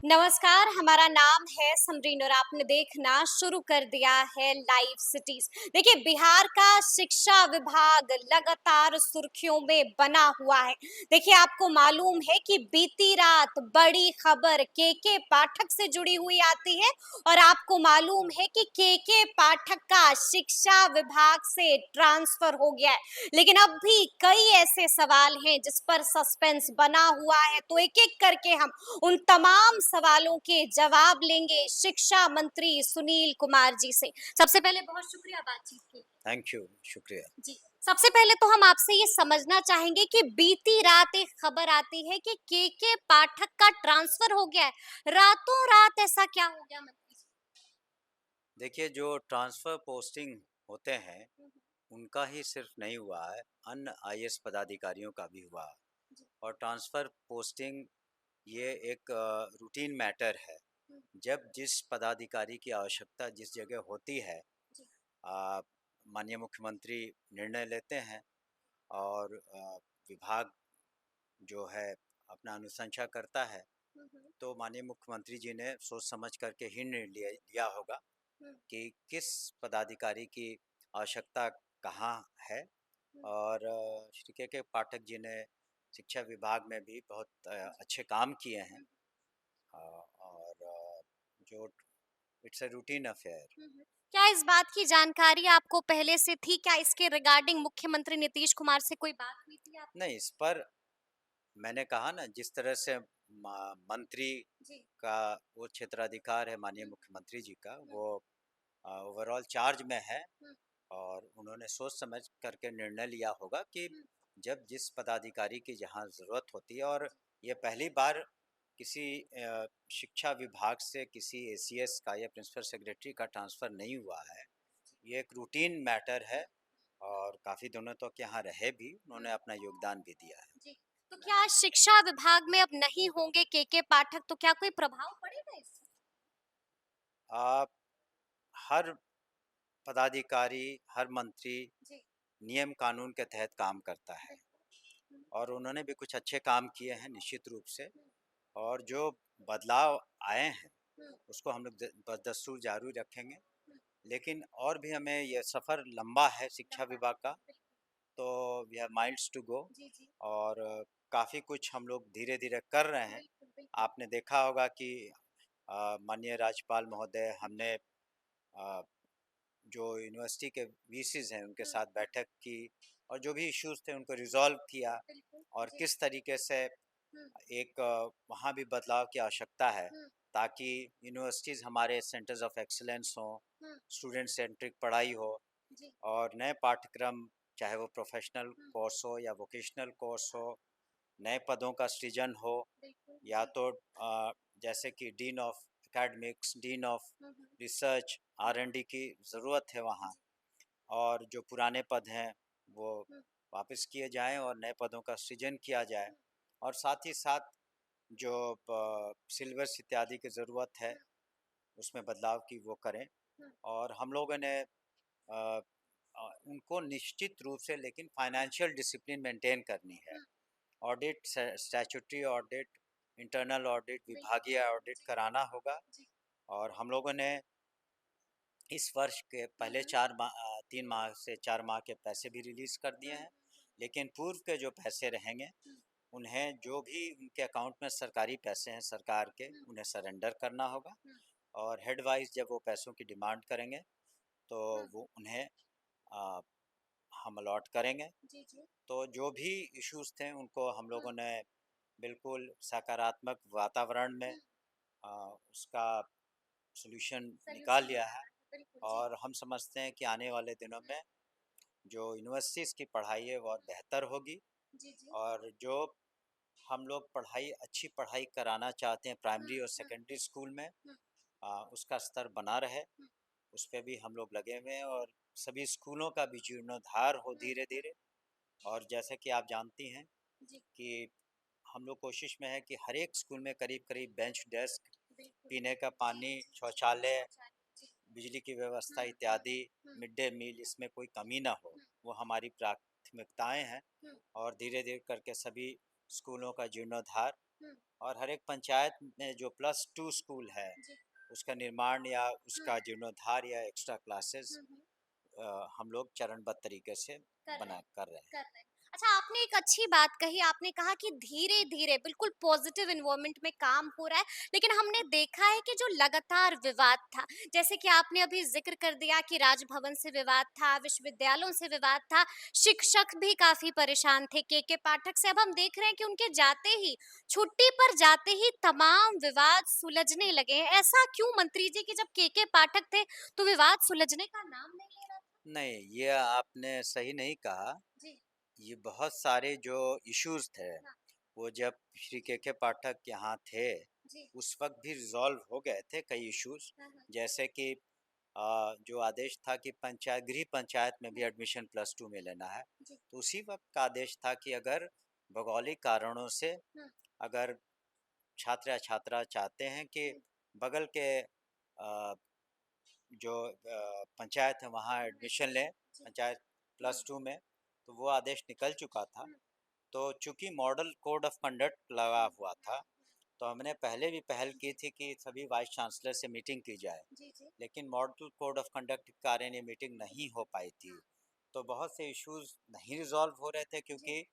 नमस्कार, हमारा नाम है समरीन और आपने देखना शुरू कर दिया है लाइव सिटीज। देखिए, बिहार का शिक्षा विभाग लगातार सुर्खियों में बना हुआ है। देखिए, आपको मालूम है कि बीती रात बड़ी खबर के पाठक से जुड़ी हुई आती है और आपको मालूम है कि के पाठक का शिक्षा विभाग से ट्रांसफर हो गया है। लेकिन अब भी कई ऐसे सवाल हैं जिस पर सस्पेंस बना हुआ है, तो एक-एक करके हम उन तमाम सवालों के जवाब लेंगे शिक्षा मंत्री सुनील कुमार जी से। सबसे पहले बहुत शुक्रिया बातचीत के लिए। थैंक यू, शुक्रिया। जी, सबसे पहले तो हम आपसे ये समझना चाहेंगे कि बीती रात एक खबर आती है कि के पाठक का ट्रांसफर हो गया है। रातों रात ऐसा क्या हो गया मंत्री जी? देखिए, जो ट्रांसफ़र पोस्टिंग होते हैं, हुँ, हुँ। उनका ही सिर्फ़ नहीं हुआ है, अन्य आईएएस पदाधिकारियों का भी हुआ। जी। और ट्रांसफ़र पोस्टिंग ये एक रूटीन मैटर है। हुँ, जब जिस पदाधिकारी की आवश्यकता जिस जगह होती है, जी। अ, माननीय मुख्यमंत्री निर्णय लेते हैं और विभाग जो है अपना अनुशंसा करता है, हुँ, हुँ, तो माननीय मुख्यमंत्री जी ने सोच समझ करके ही निर्णय लिया लिया होगा हुँ, कि किस पदाधिकारी की आवश्यकता कहाँ है। हुँ। और श्री के पाठक जी ने शिक्षा विभाग में भी बहुत जी। अच्छे काम किए हैं। हुँ, और जो इट्स अ रूटीन अफेयर। हुँ, हुँ। क्या इस बात की जानकारी आपको पहले से थी? क्या इसके रिगार्डिंग मुख्यमंत्री नीतीश कुमार से कोई बात हुई थी आपकी? नहीं, इस पर मैंने कहा ना, जिस तरह से मंत्री जी। का वो क्षेत्राधिकार है माननीय हुँ, मुख्यमंत्री जी का, हुँ, वो ओवरऑल चार्ज में है। हुँ, और उन्होंने सोच समझ करके निर्णय लिया होगा कि हुँ। जब जिस पदाधिकारी की जहाँ ज़रूरत होती है। और जी। ये पहली बार किसी शिक्षा विभाग से किसी एसीएस का या प्रिंसिपल सेक्रेटरी का ट्रांसफ़र नहीं हुआ है। ये एक रूटीन मैटर है और काफ़ी दिनों तक यहाँ रहे भी, हुँ, उन्होंने अपना योगदान भी दिया है। जी। तो क्या शिक्षा विभाग में अब नहीं होंगे के पाठक, तो क्या कोई प्रभाव पड़ेगा इससे? आप हर पदाधिकारी, हर मंत्री जी, नियम कानून के तहत काम करता है बिल्कुल। हुँ, और उन्होंने भी कुछ अच्छे काम किए हैं निश्चित रूप से। हुँ, और जो बदलाव आए हैं, हुँ, उसको हम लोग बदस्तूर जारी रखेंगे। हुँ। लेकिन और भी हमें यह सफ़र लंबा है शिक्षा लंबा विभाग का, बिल्कुल। तो we have miles to go. जी, जी। और काफ़ी कुछ हम लोग धीरे-धीरे कर रहे हैं। बिल्कुल, बिल्कुल। आपने देखा होगा कि माननीय राज्यपाल महोदय, हमने अ, जो यूनिवर्सिटी के वीसीज़ हैं उनके हुँ, साथ बैठक की और जो भी इश्यूज़ थे उनको रिज़ॉल्व किया। बिल्कुल। और जी। किस तरीके से हुँ, एक वहाँ भी बदलाव की आवश्यकता है, हुँ, ताकि यूनिवर्सिटीज़ हमारे सेंटर्स ऑफ एक्सीलेंस हों, हुँ। स्टूडेंट सेंट्रिक पढ़ाई हो। जी। और नए पाठ्यक्रम, चाहे वो प्रोफ़ेशनल हुँ, कोर्स हो या वोकेशनल कोर्स हो, नए पदों का सृजन हो। बिल्कुल। या जी। तो जैसे कि dean of academics, dean of hmm, hmm, research, hmm. R&D की ज़रूरत है वहाँ। जी। और जो पुराने पद हैं, वो हुँ, वापस किए जाएँ और नए पदों का सृजन किया जाए। हुँ, और साथ ही साथ जो सिलेबस इत्यादि की ज़रूरत है, हुँ, उसमें बदलाव की वो करें। हुँ, और हम लोगों ने उनको निश्चित रूप से लेकिन फाइनेंशियल डिसिप्लिन मेंटेन करनी है। हुँ। Audit, statutory audit, internal audit, बिल्कुल। विभागीय ऑडिट जी, कराना होगा। जी। और हम लोगों ने इस वर्ष के हुँ, पहले हुँ। 3 माह से 4 माह के पैसे भी रिलीज़ कर हुँ, दिए हुँ, हैं। लेकिन पूर्व के जो पैसे रहेंगे, हुँ, उन्हें जो भी उनके अकाउंट में सरकारी पैसे हैं सरकार के, हुँ, उन्हें सरेंडर करना होगा। हुँ, और हेड वाइज़ जब वो पैसों की डिमांड करेंगे, तो हुँ। वो उन्हें अ, हम अलॉट करेंगे। जी, जी। तो जो भी इश्यूज़ थे, उनको हम हुँ, लोगों ने बिल्कुल सकारात्मक वातावरण में हुँ। उसका सॉल्यूशन निकाल सॉल्यूशन लिया है। निकाला है, बिल्कुल। जी। और हम समझते हैं कि आने वाले दिनों हुँ, में जो यूनिवर्सिटीज़ की पढ़ाई है, वो और बेहतर होगी। जी, जी। और जो हम लोग अच्छी पढ़ाई कराना चाहते हैं हुँ, प्राइमरी और हुँ, सेकेंडरी स्कूल में, हुँ, उसका स्तर बना रहे, हुँ, उस पे भी हम लोग लगे हुए हैं। और सभी स्कूलों का भी जीर्णोद्धार हो हुँ, धीरे-धीरे। और जैसे कि आप जानती हैं जी, कि हम लोग कोशिश में हैं कि हर एक स्कूल में करीब-करीब बेंच, डेस्क, बिल्कुल। पीने का जी, पानी, जी, जी। शौचालय, शौचालय, जी। बिजली की व्यवस्था हुँ, हुँ, इत्यादि, हुँ, मिड डे मील, इसमें कोई कमी ना हो। हुँ, वो हमारी प्राथमिकताएँ हैं। हुँ, और धीरे-धीरे करके सभी स्कूलों का जीर्णोद्धार हुँ, और हर एक पंचायत में जो +2 स्कूल है, जी। उसका निर्माण या हुँ, उसका जीर्णोद्धार या एक्स्ट्रा क्लासेस हुँ। हम लोग चरणबद्ध तरीके से कर रहे बना हैं, कर रहे हैं। कर रहे हैं। अच्छा, आपने एक अच्छी बात कही, आपने कहा कि धीरे-धीरे बिल्कुल पॉजिटिव एनवायरनमेंट में काम हो रहा है, लेकिन हमने देखा है कि जो लगातार विवाद था, जैसे कि आपने अभी ज़िक्र कर दिया कि राजभवन से विवाद था, विश्वविद्यालयों से विवाद था, शिक्षक भी काफ़ी परेशान थे केके पाठक से। अब हम देख रहे हैं कि उनके जाते ही, छुट्टी पर जाते ही तमाम विवाद सुलझने लगे हैं। ऐसा क्यों मंत्री जी कि जब केके पाठक थे, तो विवाद सुलझने का नाम नहीं ले रहा था? नहीं, ये आपने सही नहीं कहा। जी, ये बहुत सारे जो इश्यूज़ थे, हाँ, वो जब श्री के बाठक यहाँ थे, जी। उस वक़्त भी रिज़ॉल्व हो गए थे कई इश्यूज़। हाँ, हाँ। जैसे कि जो आदेश था कि गृह पंचायत में भी हुँ, एडमिशन +2 में लेना है, जी। तो उसी वक़्त का आदेश था कि अगर भौगोलिक कारणों से हुँ, अगर छात्र या छात्रा चाहते हैं कि हुँ, बगल के जो पंचायत है वहाँ हुँ, हुँ, एडमिशन लें, जी। पंचायत हुँ, +2 में, तो वो आदेश निकल चुका था। हुँ, तो चूँकि मॉडल कोड ऑफ कंडक्ट लगा हुँ, हुआ था, तो हमने पहले भी पहल की थी कि सभी वाइस चांसलर से मीटिंग की जाए, जी, जी। लेकिन मॉडल कोड ऑफ कंडक्ट के कारण ये मीटिंग नहीं हो पाई थी। हाँ, तो बहुत से इश्यूज़ नहीं रिज़ॉल्व हो रहे थे जी। क्योंकि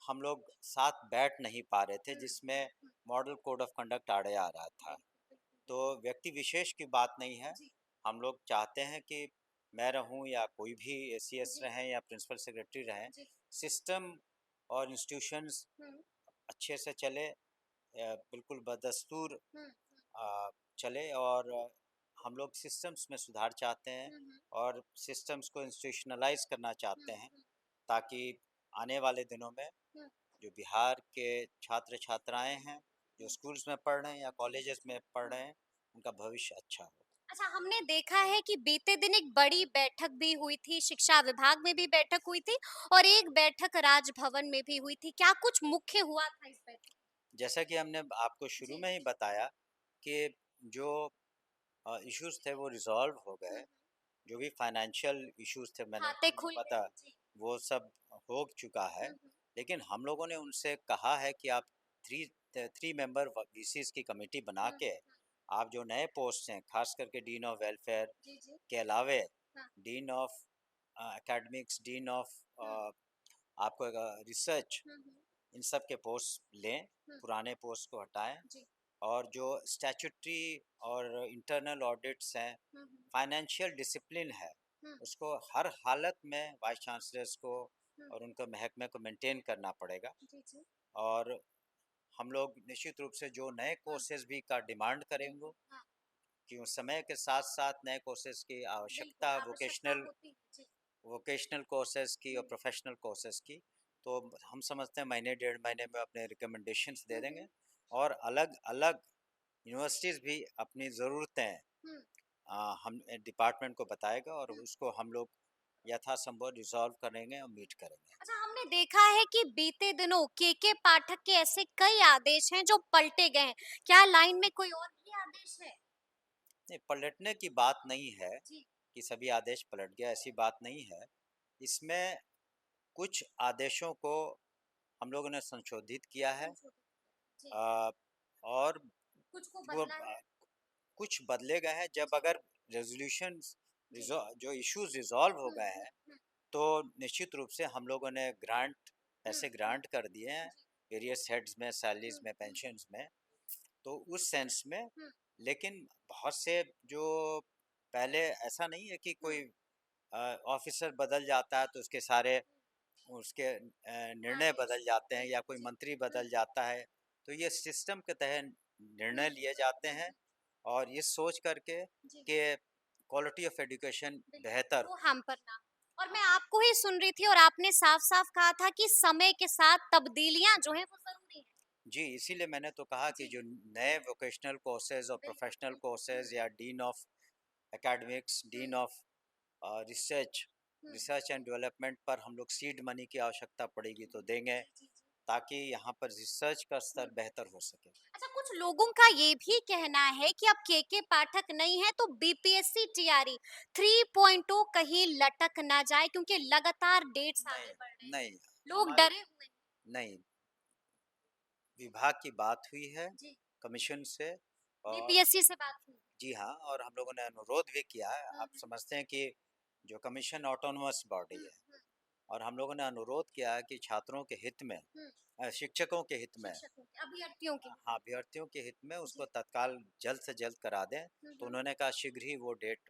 हम लोग साथ बैठ नहीं पा रहे थे, हुँ, हुँ, जिसमें हुँ, मॉडल कोड ऑफ कंडक्ट आड़े आ रहा था। बिल्कुल, बिल्कुल, तो बिल्कुल। व्यक्ति विशेष की बात नहीं है। जी, हम लोग चाहते हैं कि मैं रहूं या कोई भी एसीएस जी, रहें या प्रिंसिपल सेक्रेटरी रहें, जी। सिस्टम और इंस्टीट्यूशंस हुँ, अच्छे से चले, बिल्कुल बदस्तूर हुँ, हुँ, चले और हम लोग सिस्टम्स में सुधार चाहते हैं हुँ, हुँ, और सिस्टम्स को इंस्टीट्यूशनलाइज करना हुँ, चाहते हैं हुँ, ताकि आने वाले दिनों में हुँ, जो बिहार के छात्र छात्राएं हैं, जो हुँ, स्कूल्स में पढ़ रहे हैं या कॉलेजेस में पढ़ हुँ। रहे हैं, उनका भविष्य अच्छा हो। अच्छा, हमने देखा है कि बीते दिन एक बड़ी बैठक भी हुई थी, शिक्षा विभाग में भी बैठक हुई थी और एक बैठक राजभवन में भी हुई थी। क्या कुछ मुख्य हुआ था इस बैठक? जैसा कि हमने आपको शुरू जी, में ही बताया कि जो इश्यूज थे वो रिजॉल्व हो हुँ, गए, हुँ। जो भी फाइनेंशियल इश्यूज थे मैंने खाते हमें खुल पता, गए। जी। वो सब हो चुका है। हुँ, हुँ, लेकिन हम लोगों ने उनसे कहा है कि आप थ्री थ्री मेंबर वीसीज की कमेटी बना हुँ, के हुँ। आप जो नए पोस्ट हैं, खास करके डीन ऑफ वेलफेयर जी, जी। के अलावे हाँ, dean of academics, dean of हुँ, आपको रिसर्च, हुँ, हुँ, इन सब के पोस्ट लें, हुँ। पुराने पोस्ट को हटाएं जी। और जो स्टैट्यूटरी और इंटरनल ऑडिट्स हैं, हुँ, हुँ, फाइनेंशियल डिसिप्लिन है, हुँ, उसको हर हालत में वाइस चांसलर्स को हुँ। और उनके महकमे को मेंटेन करना पड़ेगा। जी, जी। और हम लोग निश्चित रूप से जो नए हाँ, कोर्सेज भी का डिमांड करेंगे हाँ। कि उस समय के साथ-साथ नए कोर्सेज की बिल्कुल, आवश्यकता, आवश्यकता होती है। जी। वोकेशनल कोर्सेज की और हुँ, प्रोफेशनल कोर्सेज की। तो हम समझते हैं महीने डेढ़ महीने में अपने रिकमेंडेशंस दे हुँ, देंगे हुँ, और अलग-अलग यूनिवर्सिटीज़ भी अपनी ज़रूरतें हुँ। हम डिपार्टमेंट को बताएगा और हुँ। उसको हम लोग यथासंभव रिज़ॉल्व करेंगे और मीट करेंगे। अच्छा, हमने देखा है कि बीते दिनों केके पाठक के ऐसे कई आदेश हैं जो पलटे गए हैं। क्या लाइन में कोई और भी आदेश है? नहीं, पलटने की बात नहीं है जी। कि सभी आदेश पलट गया, ऐसी बात नहीं है। इसमें कुछ आदेशों को हम लोगों ने संशोधित किया है, संशोधित किया। जी। अ, और कुछ को वो बदला है? कुछ बदले गए हैं। जब जी, अगर रेज़ोल्यूशंस जी। जो इश्यूज़ रिज़ॉल्व हो हुँ, गए हुँ, हैं, हुँ, तो निश्चित रूप से हम लोगों ने हुँ, पैसे हुँ। ग्रांट कर दिए हैं जी। वेरियस हेड्स में, हुँ, सैलरीज़ में, हुँ, पेंशन्स में। तो उस सेंस में, हुँ, लेकिन बहुत से जो पहले ऐसा नहीं है कि हुँ। कोई ऑफ़िसर बदल जाता है तो उसके सारे उसके निर्णय आदेश। बदल जाते हैं जी, या कोई जी। मंत्री हुँ, बदल जाता है। तो ये सिस्टम के तहत हुँ, निर्णय लिए जाते हुँ, हैं हुँ। और ये सोच करके जी। कि क्वालिटी ऑफ एजुकेशन बिल्कुल, बेहतर वो हो। हम पर ना हो। और मैं आपको ही सुन रही थी और आपने साफ-साफ कहा था कि समय के साथ तब्दीलियाँ जो हैं वो ज़रूरी हैं। जी, इसीलिए मैंने तो कहा कि जी, जो नए वोकेशनल कोर्सेज़ और बिल्कुल, प्रोफ़ेशनल बिल्कुल। हुँ, कोर्सेज़ या dean of academics, hmm, dean of research hmm. Research and development पर हम लोग सीड मनी की आवश्यकता पड़ेगी तो देंगे, जी, जी, जी। ताकि यहाँ पर रिसर्च का हुँ। स्तर बेहतर हो सके। अच्छा, कुछ लोगों का ये भी कहना है कि अब केके पाठक नहीं है तो बीपीएससी टीआरई 3.0 कहीं लटक ना जाए क्योंकि लगातार डेट्स नहीं, आगे बढ़ रहे हैं। नहीं, लोग हमारे डरे हुए हैं। नहीं, विभाग की बात हुई है जी। कमीशन से और बीपीएससी से बात हुई। जी हाँ, और हम लोगों ने अनुरोध भी किया है। हुँ, आप हुँ। समझते हैं कि जो कमीशन ऑटोनोमस बॉडी हुँ, है हुँ, और हम लोगों ने अनुरोध किया है कि छात्रों के हित में हुँ। शिक्षकों के हित में शिक्षकों के, अभ्यर्थियों के। हाँ, अभ्यर्थियों के हित में उसको जी। तत्काल जल्द से जल्द करा दें। हुँ, तो हुँ, उन्होंने कहा शीघ्र ही वो डेट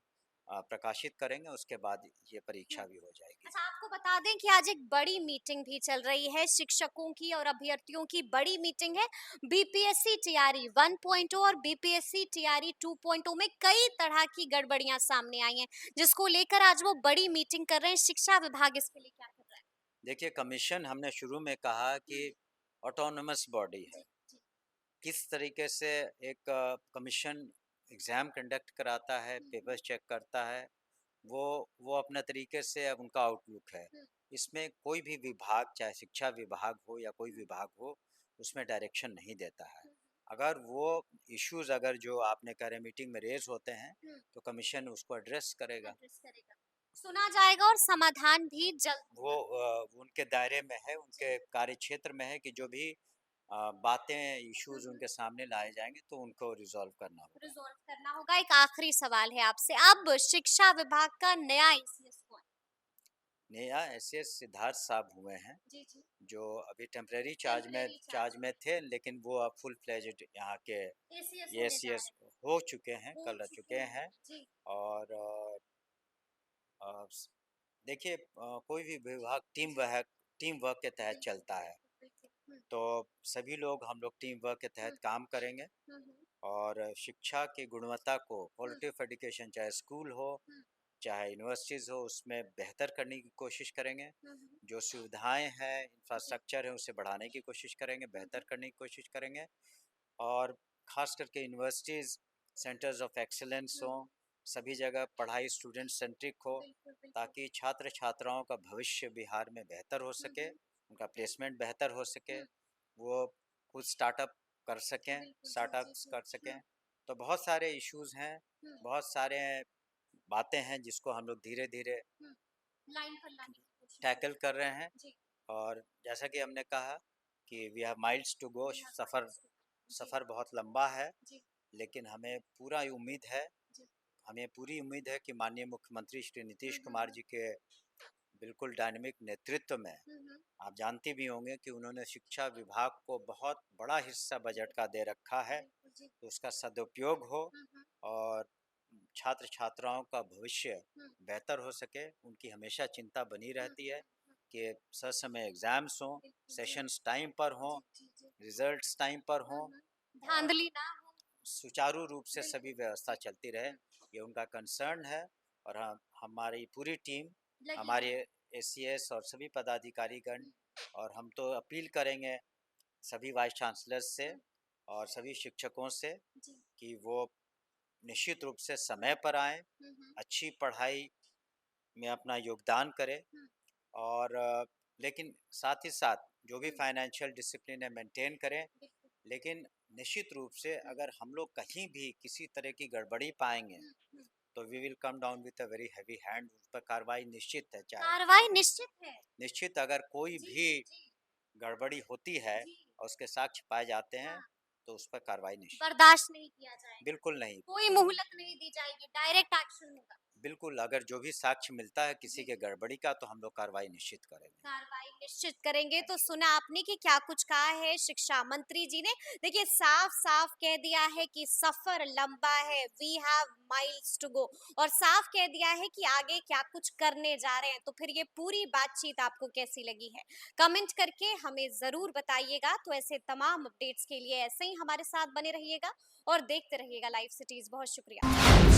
प्रकाशित करेंगे, उसके बाद ये हुँ। परीक्षा भी हो जाएगी। अच्छा, आपको बता दें कि आज एक बड़ी मीटिंग भी चल रही है, शिक्षकों की और अभ्यर्थियों की बड़ी मीटिंग है। बीपीएससी टीआरई 1.0 और बीपीएससी टीआरई 2.0 में कई तरह की गड़बड़ियां सामने आई हैं, जिसको लेकर आज वो बड़ी मीटिंग कर रहे हैं। शिक्षा विभाग इसके लिए क्या कर रहा है? देखिए, कमीशन हमने शुरू में कहा हुँ, कि ऑटोनोमस बॉडी है। जी, जी। किस तरीके से एक कमीशन एग्ज़ाम कंडक्ट कराता है, हुँ, हुँ, पेपर्स चेक करता है, वो अपने तरीके से अब उनका आउटलुक है। हुँ, इसमें कोई भी विभाग, चाहे शिक्षा विभाग हो या कोई हुँ, विभाग हो, उसमें डायरेक्शन नहीं देता है। हुँ, अगर वो इश्यूज़ अगर जो आपने कह रहे मीटिंग में रेज़ होते हैं, हुँ, तो कमीशन उसको एड्रेस करेगा। एड्रेस करेगा। सुना जाएगा और समाधान भी जल्द वो होगा। उनके दायरे में है, जी। उनके कार्यक्षेत्र में है कि जो भी बातें, हुँ, इश्यूज़ हुँ। उनके सामने लाए जाएँगे, तो उनको रिज़ॉल्व करना होगा। रिज़ॉल्व करना होगा। एक आखिरी सवाल है आपसे, अब शिक्षा विभाग का नया एसीएस कौन है? नया एसीएस सिद्धार्थ साहब हुए हैं, जी, जी। जो अभी टेम्परेरी टेम्परेरी चार्ज चार्ज में थे, लेकिन वो अब फुल फ्लेज्ड यहाँ के एसीएस होने जा एसीएस रहे हैं। हो चुके हैं, हो कल रह चुके चुके हैं। हैं। जी। और देखिए, कोई भी विभाग टीम वर्क के तहत बिल्कुल, चलता है। बिल्कुल, बिल्कुल। हुँ, तो सभी लोग हम लोग टीम वर्क के हुँ, तहत काम करेंगे हुँ, हुँ, और शिक्षा की गुणवत्ता को, हुँ, क्वालिटी ऑफ एजुकेशन, चाहे स्कूल हो, हुँ, चाहे यूनिवर्सिटीज़ हो, उसमें बेहतर करने की कोशिश करेंगे। हुँ, हुँ। जो सुविधाएँ हैं, जी। इंफ्रास्ट्रक्चर है, उसे बढ़ाने की कोशिश करेंगे, हुँ, बेहतर हुँ। करने की कोशिश करेंगे। और ख़ास करके यूनिवर्सिटीज़, सेंटर्स ऑफ एक्सीलेंस हुँ, हों, हुँ। सभी जगह पढ़ाई स्टूडेंट सेंट्रिक हो, बिल्कुल, बिल्कुल। ताकि छात्र-छात्राओं का भविष्य बिहार में बेहतर हो हुँ, सके, हुँ, उनका प्लेसमेंट बेहतर हो सके, हुँ। वो खुद स्टार्टअप कर सकें, बिल्कुल, जी, जी, स्टार्टअप्स जी। कर हुँ, सकें। तो बहुत सारे इश्यूज़ हैं, हुँ, बहुत सारे बातें हैं जिसको हम लोग धीरे-धीरे हुँ। लाइन पर लाने की कोशिश टैकल करें। कर रहे हैं। जी, और जैसा कि हमने कहा कि we have miles to go, we have सफ़र माइल्स टू गो। जी, सफ़र बहुत लंबा है, जी, लेकिन हमें पूरा उम्मीद है, जी। हमें पूरी उम्मीद है कि माननीय मुख्यमंत्री श्री हुँ, नीतीश हुँ, कुमार हुँ। जी के बिल्कुल डायनामिक नेतृत्व में, हुँ, हुँ। आप जानते भी होंगे कि उन्होंने शिक्षा विभाग को बहुत बड़ा हिस्सा बजट का दे रखा है, बिल्कुल, जी। तो उसका सदुपयोग हो हुँ, हुँ, और छात्र-छात्राओं का भविष्य हुँ, बेहतर हो सके। उनकी हमेशा चिंता बनी हुँ, रहती है हुँ, हुँ। कि ससमय एग्ज़ाम्स हों, बिल्कुल, जी। सेशंस टाइम पर हों, जी, जी, जी। रिज़ल्ट्स टाइम पर हुँ, हों हुँ। और धाँधली ना हो। सुचारू रूप से बिल्कुल, सभी व्यवस्था जी। चलती रहे। हुँ, ये उनका कंसर्न है और हमारी पूरी टीम, लगी हमारे हुई है। एसीएस और सभी पदाधिकारीगण, हुँ, और हम तो अपील करेंगे सभी वाइस चांसलर्स से हुँ, और सभी शिक्षकों से जी। कि वो निश्चित रूप से समय पर आएँ, हुँ, हुँ, अच्छी पढ़ाई में अपना योगदान करें हुँ, और लेकिन साथ ही साथ जो भी हुँ। फाइनेंशियल डिसिप्लिन है मेंटेन करें। बिल्कुल। लेकिन निश्चित रूप से हुँ, अगर हम लोग कहीं भी किसी तरह की गड़बड़ी पाएँगे, हुँ, हुँ। तो we will come down with a very heavy hand, उस पर कार्रवाई निश्चित है। चाहे कार्रवाई निश्चित है। निश्चित अगर कोई जी, भी जी, गड़बड़ी होती है जी। और उसके साक्ष्य पाए जाते हैं, हाँ, तो उस पर कार्रवाई निश्चित। बर्दाश्त नहीं किया जाएगा। बिल्कुल नहीं। कोई मोहलत नहीं दी जाएगी, डायरेक्ट एक्शन होगा। बिल्कुल, अगर जो भी साक्ष्य मिलता है किसी जी। के गड़बड़ी का, तो हम लोग कार्रवाई निश्चित करेंगे। कार्रवाई निश्चित करेंगे। तो थैंक यू। सुना आपने कि क्या कुछ कहा है शिक्षा मंत्री जी ने। देखिए, साफ साफ कह दिया है कि सफर लंबा है, we have miles to go, और साफ कह दिया है कि आगे क्या कुछ करने जा रहे हैं। तो फिर ये पूरी बातचीत आपको कैसी लगी है, कमेंट करके हमें जरूर बताइएगा। तो ऐसे तमाम अपडेट्स के लिए ऐसे ही हमारे साथ बने रहिएगा और देखते रहिएगा लाइव सिटीज। बहुत शुक्रिया।